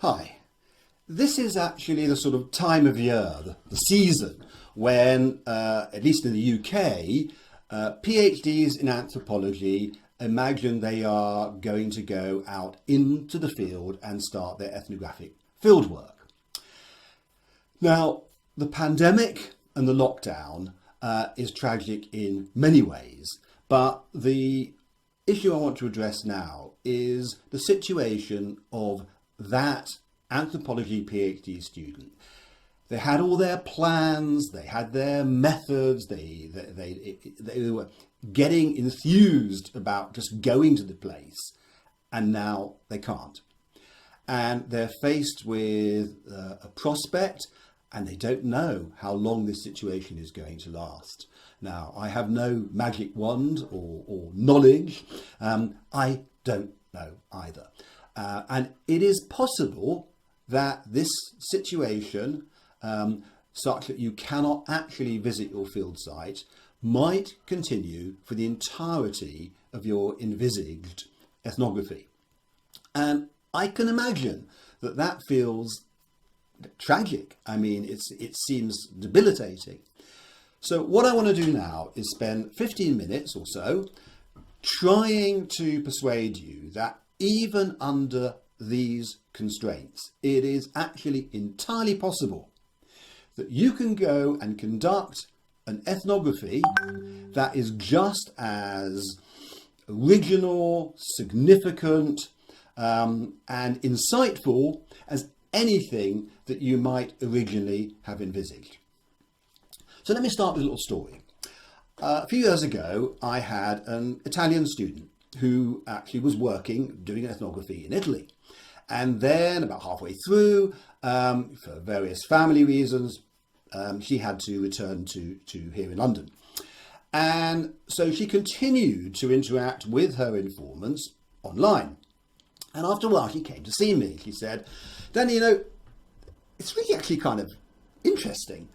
Hi. This is actually the sort of time of year, the season, when, at least in the UK, PhDs in anthropology imagine they are going to go out into the field and start their ethnographic fieldwork. Now, the pandemic and the lockdown is tragic in many ways, but the issue I want to address now is the situation of that anthropology PhD student. They had all their plans, they had their methods, they were getting enthused about just going to the place, and now they can't. And they're faced with a prospect, and they don't know how long this situation is going to last. Now, I have no magic wand or knowledge. I don't know either. And it is possible that this situation, such that you cannot actually visit your field site, might continue for the entirety of your envisaged ethnography. And I can imagine that that feels tragic. I mean, it seems debilitating. So what I want to do now is spend 15 minutes or so trying to persuade you that even under these constraints, it is actually entirely possible that you can go and conduct an ethnography that is just as original, significant, and insightful as anything that you might originally have envisaged. So let me start with a little story. A few years ago, I had an Italian student who actually was doing ethnography in Italy. And then about halfway through, for various family reasons, she had to return to here in London. And so she continued to interact with her informants online. And after a while, she came to see me. She said, "Danny, it's really actually kind of interesting.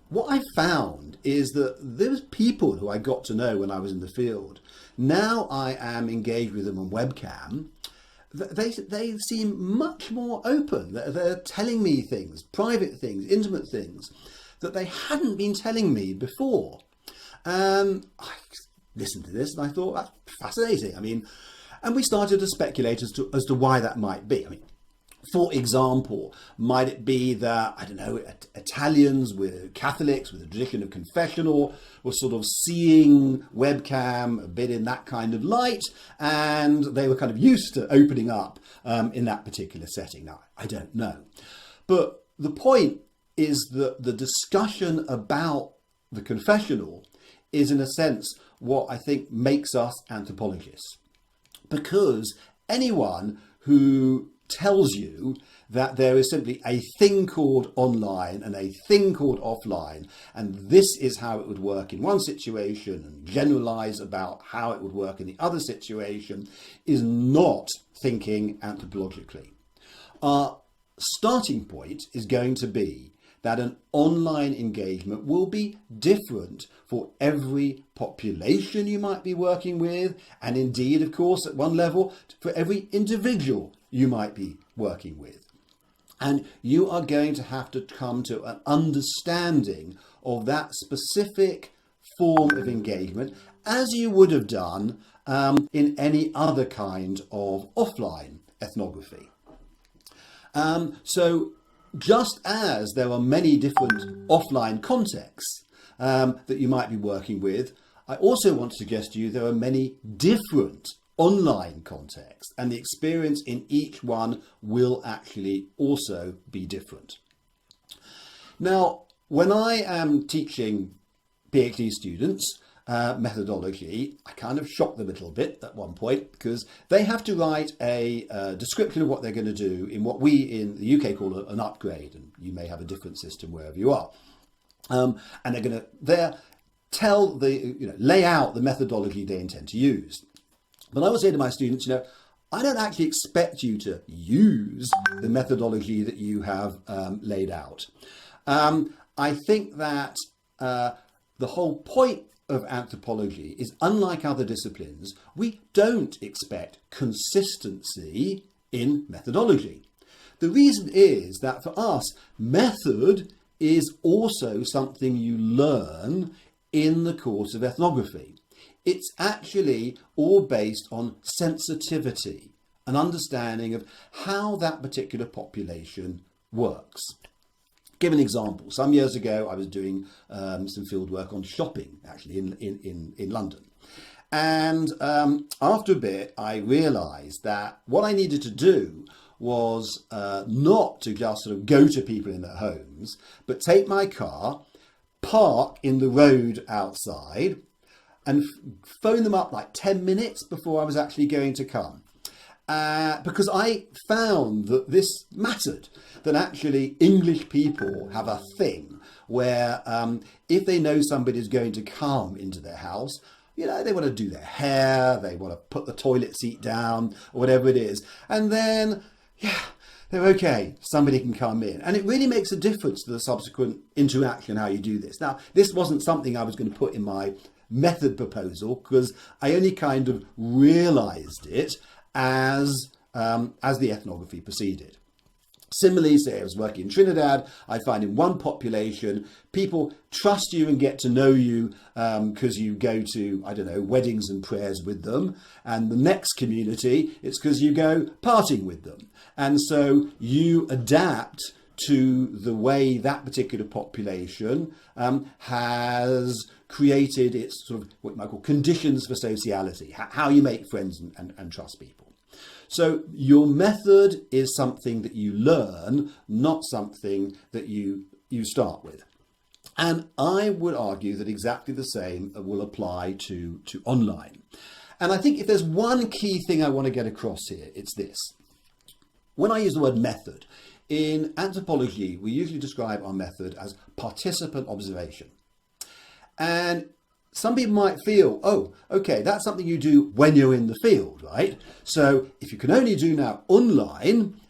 What I found is that those people who I got to know when I was in the field, now I am engaged with them on webcam, they seem much more open. They're telling me things, private things, intimate things, that they hadn't been telling me before." And I listened to this and I thought, that's fascinating. I mean, and we started to speculate as to why that might be. I mean, for example, might it be that, I don't know, Italians with Catholics with a tradition of confessional were sort of seeing webcam a bit in that kind of light, and they were kind of used to opening up in that particular setting? Now, I don't know. But the point is that the discussion about the confessional is, in a sense, what I think makes us anthropologists. Because anyone who tells you that there is simply a thing called online and a thing called offline, and this is how it would work in one situation and generalize about how it would work in the other situation, is not thinking anthropologically. Our starting point is going to be that an online engagement will be different for every population you might be working with, and indeed, of course, at one level, for every individual you might be working with. And you are going to have to come to an understanding of that specific form of engagement, as you would have done in any other kind of offline ethnography. So just as there are many different offline contexts that you might be working with, I also want to suggest to you there are many different online contexts, and the experience in each one will actually also be different. Now, when I am teaching PhD students methodology, I kind of shock them a little bit at one point, because they have to write a description of what they're going to do in what we in the UK call an upgrade, and you may have a different system wherever you are. And they're going to lay out the methodology they intend to use. But I will say to my students, I don't actually expect you to use the methodology that you have laid out. I think that the whole point of anthropology is, unlike other disciplines, we don't expect consistency in methodology. The reason is that for us, method is also something you learn in the course of ethnography. It's actually all based on sensitivity, an understanding of how that particular population works. Give an example. Some years ago, I was doing some field work on shopping, actually, in London. And after a bit, I realised that what I needed to do was not to just sort of go to people in their homes, but take my car, park in the road outside, and phone them up like 10 minutes before I was actually going to come. Because I found that this mattered, that actually English people have a thing where if they know somebody's going to come into their house, you know, they want to do their hair, they want to put the toilet seat down or whatever it is. And then, yeah, they're okay, somebody can come in. And it really makes a difference to the subsequent interaction, how you do this. Now, this wasn't something I was going to put in my method proposal because I only kind of realised it as the ethnography proceeded. Similarly, say I was working in Trinidad, I find in one population, people trust you and get to know you because you go to, I don't know, weddings and prayers with them. And the next community, it's because you go partying with them. And so you adapt to the way that particular population has created its sort of what you might call conditions for sociality, how you make friends and trust people. So your method is something that you learn, not something that you start with. And I would argue that exactly the same will apply to online. And I think if there's one key thing I want to get across here, it's this. When I use the word method, in anthropology, we usually describe our method as participant observation. And some people might feel, oh, okay, that's something you do when you're in the field, right? So if you can only do now online,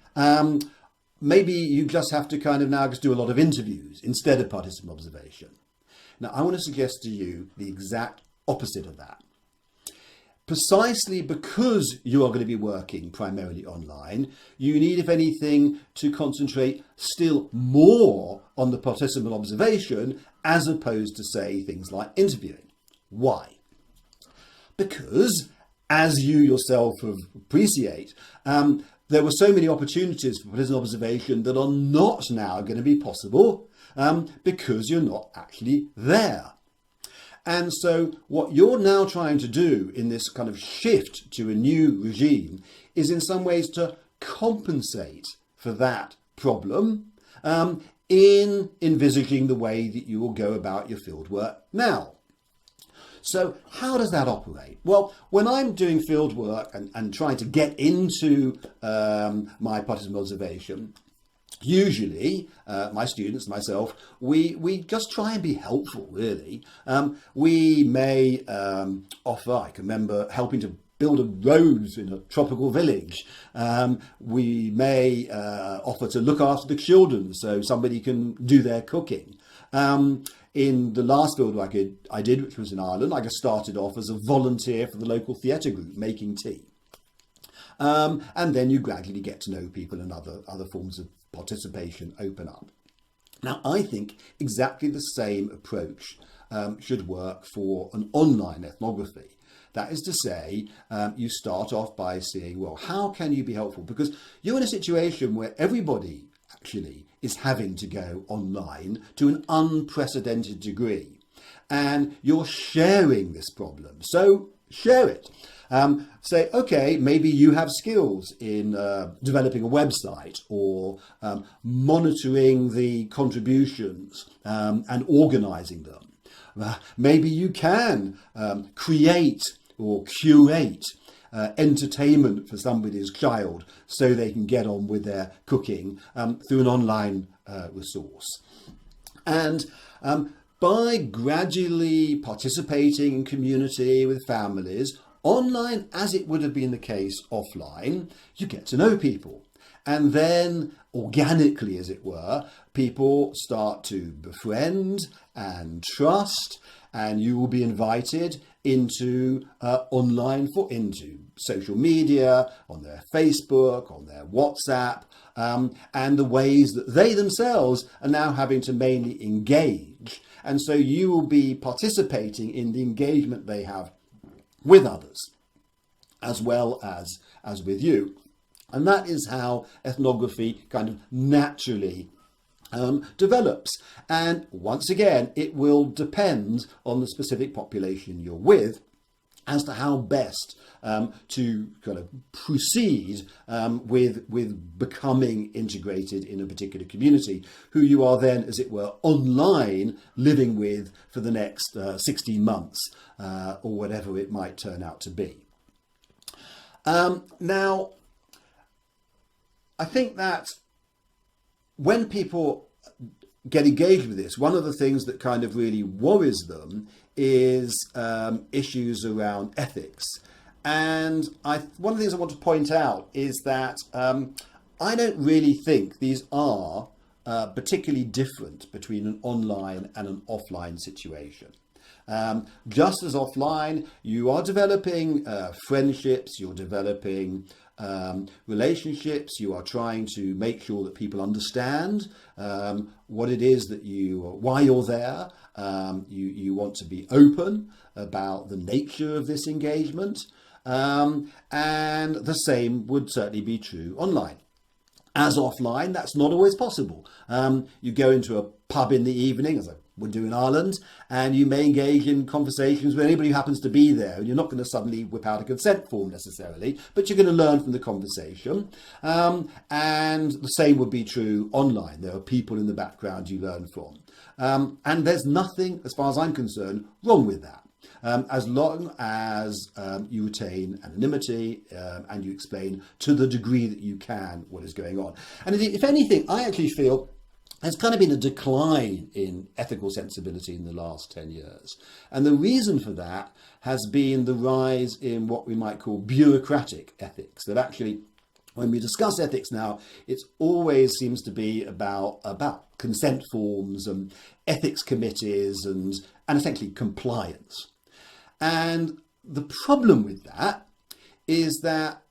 maybe you just have to kind of now just do a lot of interviews instead of participant observation. Now, I want to suggest to you the exact opposite of that. Precisely because you are going to be working primarily online, you need, if anything, to concentrate still more on the participant observation as opposed to, say, things like interviewing. Why? Because, as you yourself appreciate, there were so many opportunities for participant observation that are not now going to be possible because you're not actually there. And so what you're now trying to do in this kind of shift to a new regime is in some ways to compensate for that problem in envisaging the way that you will go about your fieldwork now. So how does that operate? Well, when I'm doing field work and trying to get into my participant observation, usually my students, myself, we just try and be helpful, really. We may offer, I can remember helping to build a road in a tropical village. We may offer to look after the children so somebody can do their cooking. In the last field work I did, which was in Ireland, I just started off as a volunteer for the local theatre group, making tea. And then you gradually get to know people and other forms of participation open up. Now, I think exactly the same approach should work for an online ethnography. That is to say, you start off by seeing, well, how can you be helpful? Because you're in a situation where everybody actually is having to go online to an unprecedented degree. And you're sharing this problem. So share it. Say, okay, maybe you have skills in developing a website or monitoring the contributions and organising them. Maybe you can create or curate entertainment for somebody's child so they can get on with their cooking through an online resource. And by gradually participating in community with families, online, as it would have been the case offline, you get to know people. And then organically, as it were, people start to befriend and trust, and you will be invited into into social media, on their Facebook, on their WhatsApp, and the ways that they themselves are now having to mainly engage. And so you will be participating in the engagement they have with others, as well as with you. And that is how ethnography kind of naturally develops. And once again, it will depend on the specific population you're with as to how best to kind of proceed with becoming integrated in a particular community, who you are then, as it were, online living with for the next 16 months or whatever it might turn out to be. Now, I think that when people get engaged with this, one of the things that kind of really worries them is issues around ethics. And one of the things I want to point out is that I don't really think these are particularly different between an online and an offline situation. Just as offline, you are developing friendships, you're developing relationships, you are trying to make sure that people understand what it is that why you're there. You want to be open about the nature of this engagement, and the same would certainly be true online. As offline, that's not always possible. You go into a pub in the evening, as I would do in Ireland, and you may engage in conversations with anybody who happens to be there, and you're not going to suddenly whip out a consent form necessarily, but you're going to learn from the conversation. And the same would be true online. There are people in the background you learn from. And there's nothing, as far as I'm concerned, wrong with that. As long as you retain anonymity and you explain to the degree that you can what is going on. And if anything, I actually feel there's kind of been a decline in ethical sensibility in the last 10 years. And the reason for that has been the rise in what we might call bureaucratic ethics. That actually, when we discuss ethics now, it always seems to be about consent forms and ethics committees and essentially compliance. And the problem with that is that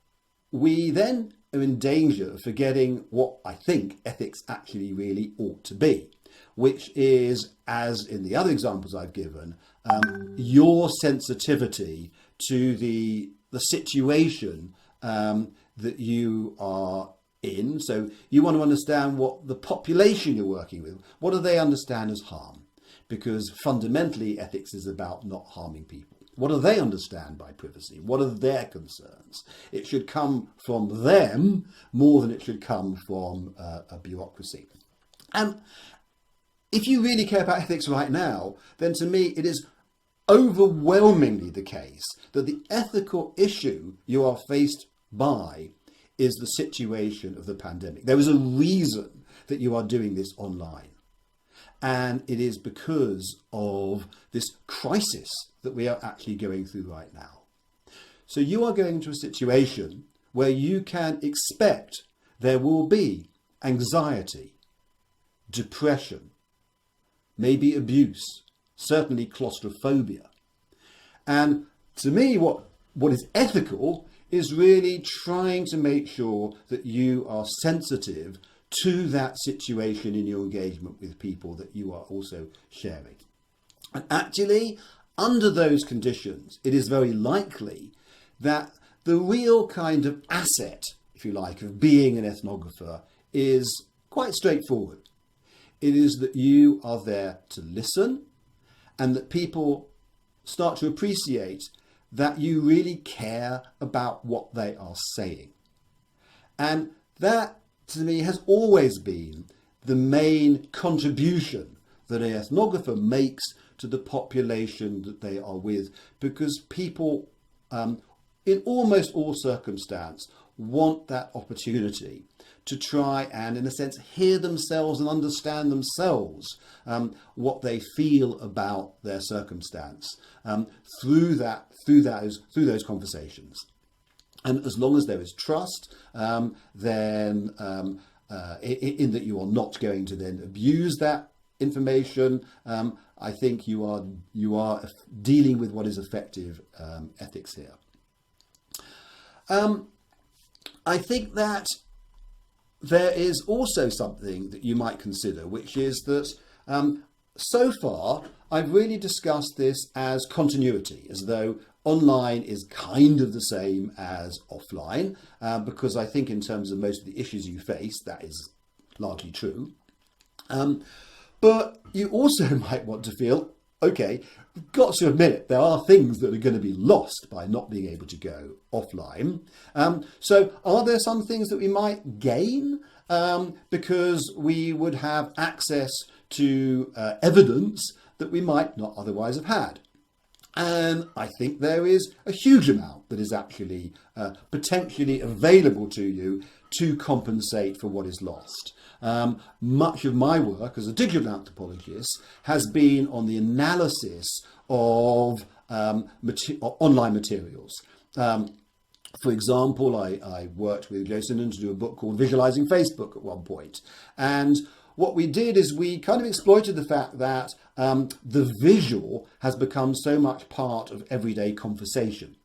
we then are in danger of forgetting what I think ethics actually really ought to be, which is, as in the other examples I've given, your sensitivity to the situation that you are in. So you want to understand what the population you're working with, what do they understand as harm? Because fundamentally ethics is about not harming people. What do they understand by privacy? What are their concerns? It should come from them more than it should come from a bureaucracy. And if you really care about ethics right now, then to me it is overwhelmingly the case that the ethical issue you are faced by is the situation of the pandemic. There is a reason that you are doing this online. And it is because of this crisis that we are actually going through right now. So you are going to a situation where you can expect there will be anxiety, depression, maybe abuse, certainly claustrophobia. And to me, what is ethical is really trying to make sure that you are sensitive to that situation in your engagement with people that you are also sharing. And actually, under those conditions, it is very likely that the real kind of asset, if you like, of being an ethnographer is quite straightforward. It is that you are there to listen and that people start to appreciate that you really care about what they are saying. And that, to me, has always been the main contribution that an ethnographer makes to the population that they are with, because people, in almost all circumstance, want that opportunity to try and, in a sense, hear themselves and understand themselves what they feel about their circumstance through those conversations. And as long as there is trust, then in that you are not going to then abuse that information, I think you are dealing with what is effective ethics here. I think that there is also something that you might consider, which is that so far I've really discussed this as continuity, as though online is kind of the same as offline, because I think in terms of most of the issues you face, that is largely true. But you also might want to feel, okay, we've got to admit there are things that are going to be lost by not being able to go offline. So are there some things that we might gain because we would have access to evidence that we might not otherwise have had? And I think there is a huge amount that is actually potentially available to you to compensate for what is lost. Much of my work as a digital anthropologist has been on the analysis of online materials. For example, I worked with Jocelyn to do a book called Visualizing Facebook at one point. And what we did is we kind of exploited the fact that the visual has become so much part of everyday conversation.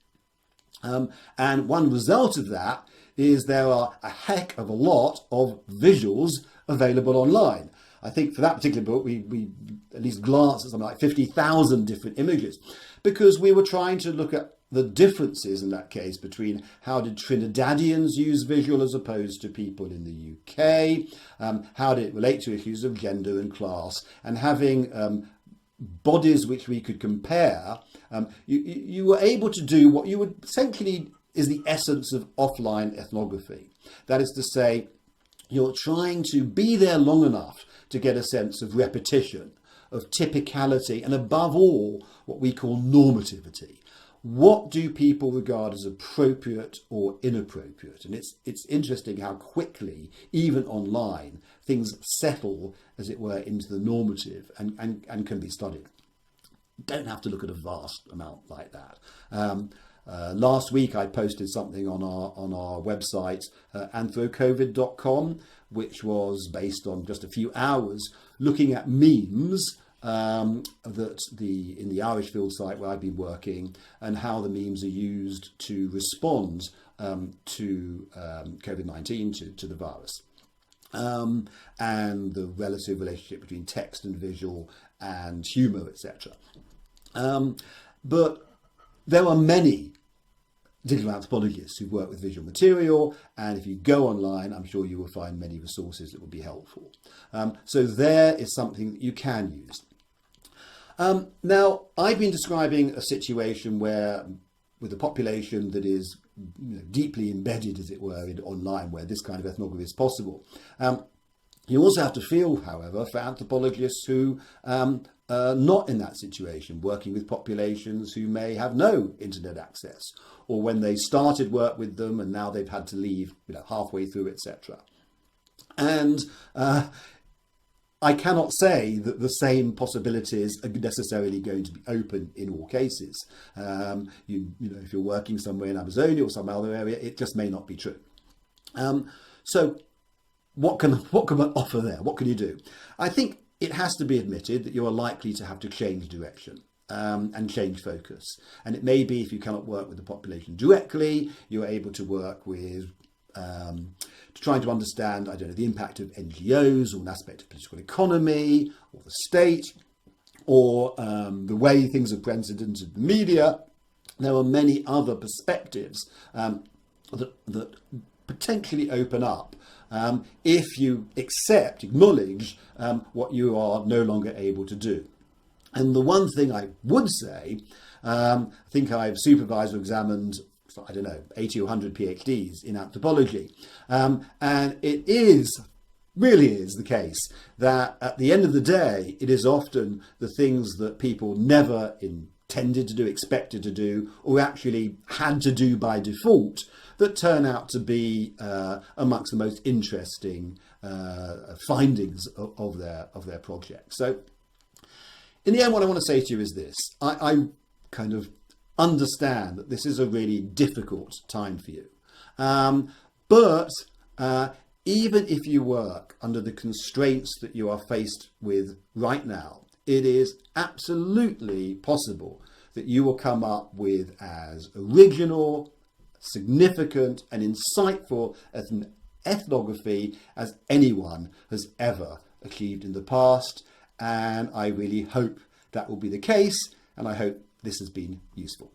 And one result of that is there are a heck of a lot of visuals available online. I think for that particular book, we at least glanced at something like 50,000 different images, because we were trying to look at the differences in that case between how did Trinidadians use visual as opposed to people in the UK, how did it relate to issues of gender and class, and having bodies which we could compare, you were able to do what you would essentially is the essence of offline ethnography. That is to say, you're trying to be there long enough to get a sense of repetition, of typicality, and above all, what we call normativity. What do people regard as appropriate or inappropriate? And it's interesting how quickly, even online, things settle, as it were, into the normative and can be studied. Don't have to look at a vast amount like that. Last week I posted something on our website, anthrocovid.com, which was based on just a few hours looking at memes that in the Irish field site where I've been working, and how the memes are used to respond to COVID-19, to the virus, and the relative relationship between text and visual and humour, etc. But there are many digital anthropologists who work with visual material, and if you go online, I'm sure you will find many resources that will be helpful. So there is something that you can use. Now, I've been describing a situation where, with a population that is deeply embedded, as it were, in online, where this kind of ethnography is possible. You also have to feel, however, for anthropologists who are not in that situation, working with populations who may have no internet access, or when they started work with them and now they've had to leave halfway through, etc. And I cannot say that the same possibilities are necessarily going to be open in all cases. If you're working somewhere in Amazonia or some other area, it just may not be true. So what can one offer there? What can you do? I think it has to be admitted that you are likely to have to change direction and change focus. And it may be, if you cannot work with the population directly, you're able to work with trying to understand, the impact of NGOs, or an aspect of political economy, or the state, or the way things are presented into the media. There are many other perspectives that potentially open up if you acknowledge what you are no longer able to do. And the one thing I would say, I think I've supervised or examined 80 or 100 PhDs in anthropology. And it really is the case that at the end of the day, it is often the things that people never intended to do, expected to do, or actually had to do by default that turn out to be amongst the most interesting findings of their project. So in the end, what I want to say to you is this. I kind of understand that this is a really difficult time for you. But even if you work under the constraints that you are faced with right now, it is absolutely possible that you will come up with as original, significant and insightful ethnography as anyone has ever achieved in the past, and I really hope that will be the case, and I hope this has been useful.